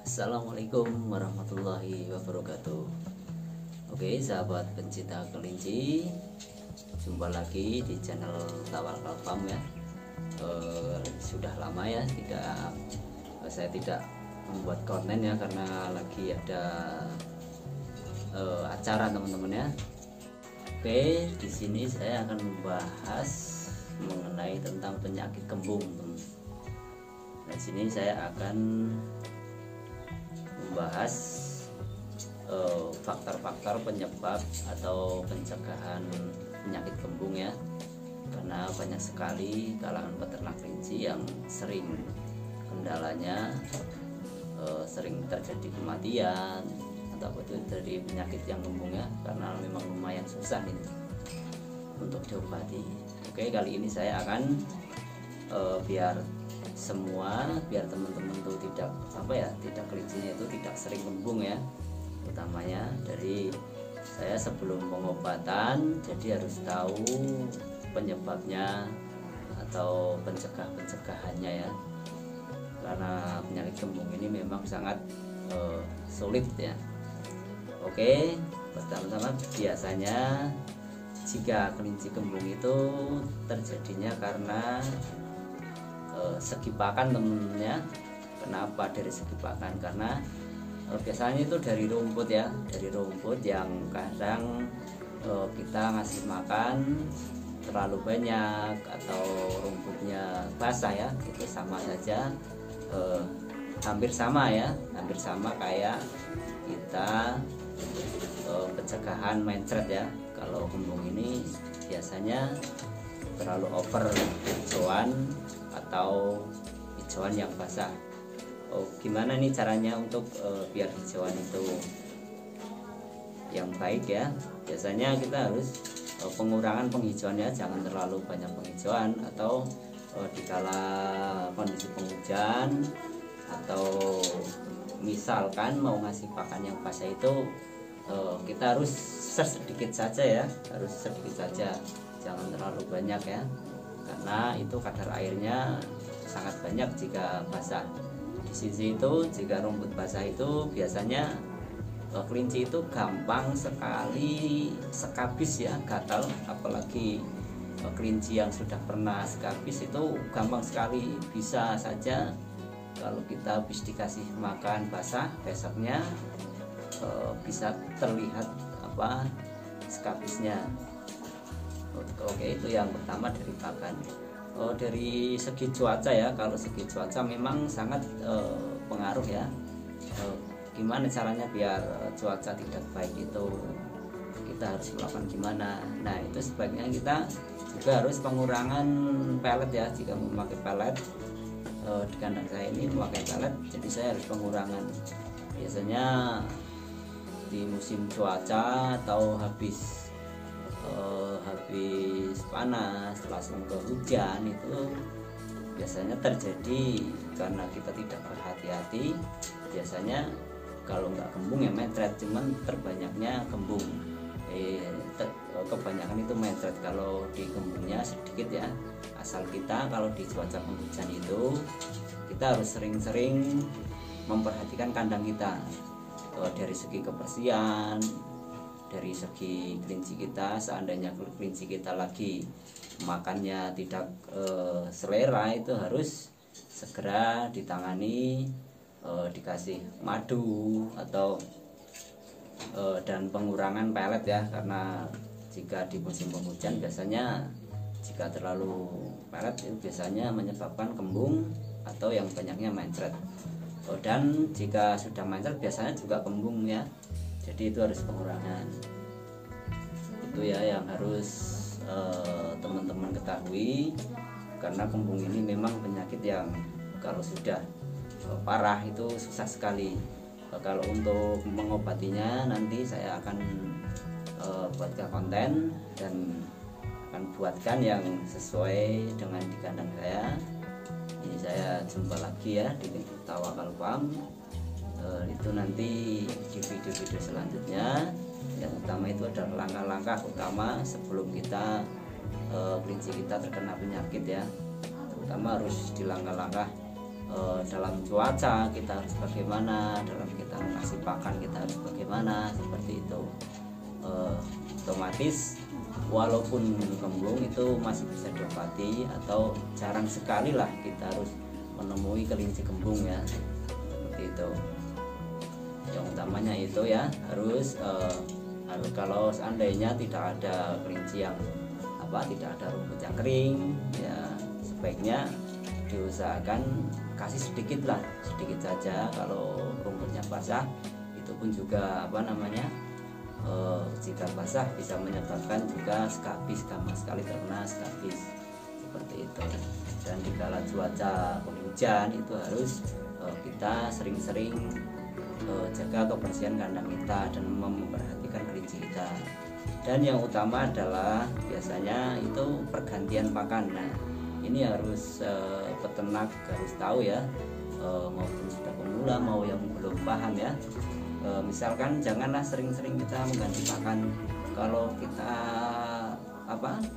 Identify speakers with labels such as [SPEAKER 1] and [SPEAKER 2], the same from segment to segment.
[SPEAKER 1] Assalamualaikum warahmatullahi wabarakatuh. Oke, sahabat pencinta kelinci, jumpa lagi di channel Tawakal Farm ya. Sudah lama ya saya tidak membuat konten ya, karena lagi ada acara teman-teman ya. Oke, di sini saya akan membahas mengenai tentang penyakit kembung. Nah, di sini saya akan membahas faktor-faktor penyebab atau pencegahan penyakit kembung ya, karena banyak sekali kalangan peternak kelinci yang sering kendalanya sering terjadi kematian atau itu dari penyakit yang kembung ya, karena memang lumayan susah ini untuk diobati. Oke, kali ini saya akan biar teman-teman tuh tidak kelincinya itu tidak sering kembung ya, utamanya dari saya sebelum pengobatan, jadi harus tahu penyebabnya atau pencegahannya ya, karena penyakit kembung ini memang sangat sulit ya. Oke, pertama-tama biasanya jika kelinci kembung itu terjadinya karena segi pakan temennya. Kenapa dari segi pakan? Karena biasanya itu dari rumput ya, dari rumput yang kadang kita ngasih makan terlalu banyak atau rumputnya basah ya, itu sama saja, hampir sama kayak kita pencegahan mencret ya. Kalau kembung ini biasanya terlalu over hijauan atau hijauan yang basah. Gimana nih caranya untuk biar hijauan itu yang baik ya? Biasanya kita harus pengurangan penghijauannya, jangan terlalu banyak penghijauan, atau dikala kondisi penghujan atau misalkan mau ngasih pakan yang basah itu kita harus sedikit saja ya, jangan terlalu banyak ya, karena itu kadar airnya sangat banyak jika basah. Di sisi itu jika rumput basah itu biasanya kelinci itu gampang sekali skabis ya, gatal. Apalagi kelinci yang sudah pernah skabis itu gampang sekali, bisa saja kalau kita habis dikasih makan basah, besoknya bisa terlihat skabisnya. Oke, itu yang pertama dari pakan. Dari segi cuaca ya, kalau segi cuaca memang sangat pengaruh ya. Gimana caranya biar cuaca tidak baik itu kita harus melakukan gimana? Nah, itu sebaiknya kita juga harus pengurangan pelet ya. Jika memakai pelet, di kandang saya ini memakai pelet, jadi saya harus pengurangan. Biasanya di musim cuaca atau habis panas langsung ke hujan, itu biasanya terjadi karena kita tidak berhati-hati. Biasanya kalau nggak kembung ya mencret, cuman terbanyaknya kembung. Kebanyakan itu mencret, kalau di kembungnya sedikit ya. Asal kita kalau di cuaca penghujan itu kita harus sering-sering memperhatikan kandang kita, dari segi kebersihan, dari segi kelinci kita. Seandainya kelinci kita lagi makannya tidak selera, itu harus segera ditangani, dikasih madu atau dan pengurangan pelet ya, karena jika di musim penghujan biasanya jika terlalu pelet itu biasanya menyebabkan kembung atau yang banyaknya mencret. Dan jika sudah mencret biasanya juga kembung ya, jadi itu harus pengurangan. Itu ya yang harus teman-teman ketahui, karena kembung ini memang penyakit yang kalau sudah parah itu susah sekali. Kalau untuk mengobatinya nanti saya akan buatkan konten dan akan buatkan yang sesuai dengan di kandang saya. Ini saya jumpa lagi ya di Tawakal Farm. Itu nanti di video-video selanjutnya. Yang utama itu adalah langkah-langkah utama sebelum kita kelinci kita terkena penyakit ya, terutama harus di langkah-langkah dalam cuaca kita harus bagaimana, dalam kita mengasih pakan kita harus bagaimana, seperti itu. Otomatis walaupun kembung itu masih bisa diobati, atau jarang sekali lah kita harus menemui kelinci kembung ya, seperti itu. Yang utamanya itu ya harus kalau seandainya tidak ada kelinci yang tidak ada rumput yang kering ya, sebaiknya diusahakan kasih sedikit saja. Kalau rumputnya basah itu pun juga jika basah bisa menyebabkan juga skabis, gampang sekali terkena skabis, seperti itu. Dan di kala cuaca penghujan itu harus kita sering-sering jaga kebersihan kandang kita dan memperhatikan kelinci kita. Dan yang utama adalah biasanya itu pergantian pakan. Nah, ini harus peternak harus tahu ya, maupun sudah pemula mau yang belum paham ya. Misalkan janganlah sering-sering kita mengganti pakan. Kalau kita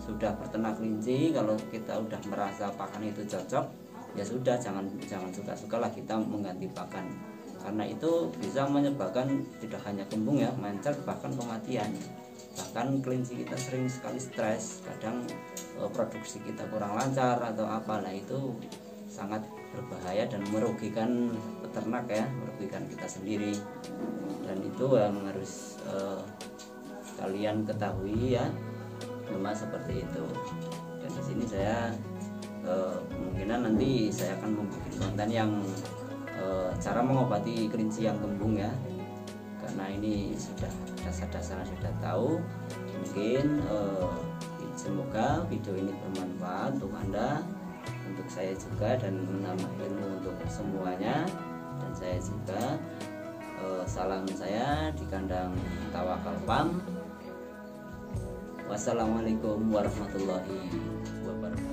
[SPEAKER 1] sudah berternak kelinci, kalau kita udah merasa pakan itu cocok, ya sudah, jangan suka-sukalah kita mengganti pakan, karena itu bisa menyebabkan tidak hanya kembung ya, mencret, bahkan kematian. Bahkan kelinci kita sering sekali stres, kadang produksi kita kurang lancar atau apa. Nah, itu sangat berbahaya dan merugikan peternak ya, merugikan kita sendiri. Dan itu yang harus kalian ketahui ya, memang seperti itu. Dan di sini saya kemungkinan nanti saya akan membuat konten yang cara mengobati kelinci yang kembung ya, karena ini sudah dasar-dasar sudah tahu. Mungkin semoga video ini bermanfaat untuk Anda, untuk saya juga, dan menambah ilmu untuk semuanya. Dan saya juga salam saya di kandang Tawakal Farm. Wassalamualaikum warahmatullahi wabarakatuh.